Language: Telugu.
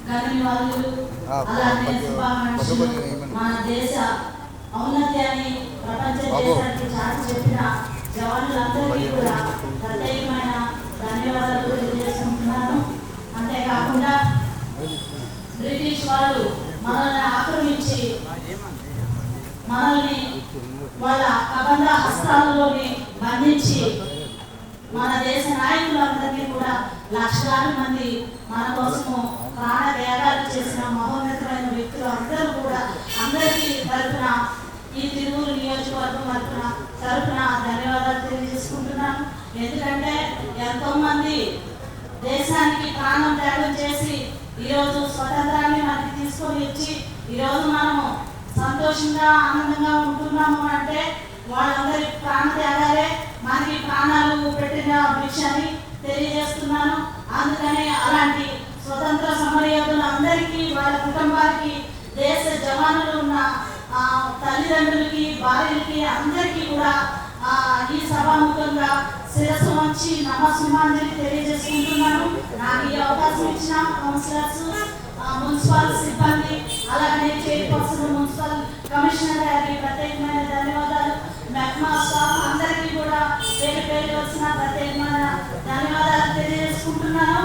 ధన్యవాదాలు. అలానే శుభాకాంక్షలు. మన దేశ ఔన్నత్యాన్ని ప్రపంచ దేశానికి చాటి చెప్పిన జవాన్లందరికీ కూడా ప్రత్యేకమైన ధన్యవాదాలు తెలియజేసుకుంటున్నాను. అంతేకాకుండా బ్రిటిష్ వాళ్ళు మనల్ని ఆక్రమించి మనల్ని వాళ్ళ కబంధ హస్తాలలోని బంధించి మన దేశ నాయకులందరినీ కూడా లక్షలాది మంది మన కోసము ప్రాణ త్యాగాలు చేసిన మహోన్నతమైన వ్యక్తులు అందరూ కూడా అందరికీ తరఫున ఈ తిరువురు నియోజకవర్గం తరఫున ధన్యవాదాలు తెలియజేసుకుంటున్నాను. ఎందుకంటే ఎంతో మంది దేశానికి ప్రాణం త్యాగం చేసి ఈరోజు స్వతంత్రాన్ని మనకి తీసుకొని ఇచ్చి ఈరోజు మనము సంతోషంగా ఆనందంగా ఉంటున్నాము అంటే వాళ్ళందరి ప్రాణ త్యాగాలే మనకి ప్రాణాలు పెట్టిన విషయాన్ని తెలియజేస్తున్నాను. అందుకని అలాంటి స్వతంత్ర సమరయోధులు అందరికీ వాళ్ళ కుటుంబానికి దేశ జవానులు ఉన్న తల్లిదండ్రులకి భార్యలకి అందరికీ కూడా ఈ సభాముఖంగా శిరస్సు వంచి నమస్సుమాంజలి తెలియజేసుకుంటున్నాను. నాకు ఈ అవకాశం ఇచ్చిన కౌన్సిలర్స్, మున్సిపల్ సిబ్బంది, అలాగే చైర్పర్సన్ మున్సిపల్ కమిషనర్ గారికి ప్రత్యేకమైన ధన్యవాదాలు. మెహ్మా స్టాఫ్ అందరికీ కూడా పేరు పేరు వచ్చిన ప్రత్యేకమైన ధన్యవాదాలు తెలియజేసుకుంటున్నాను.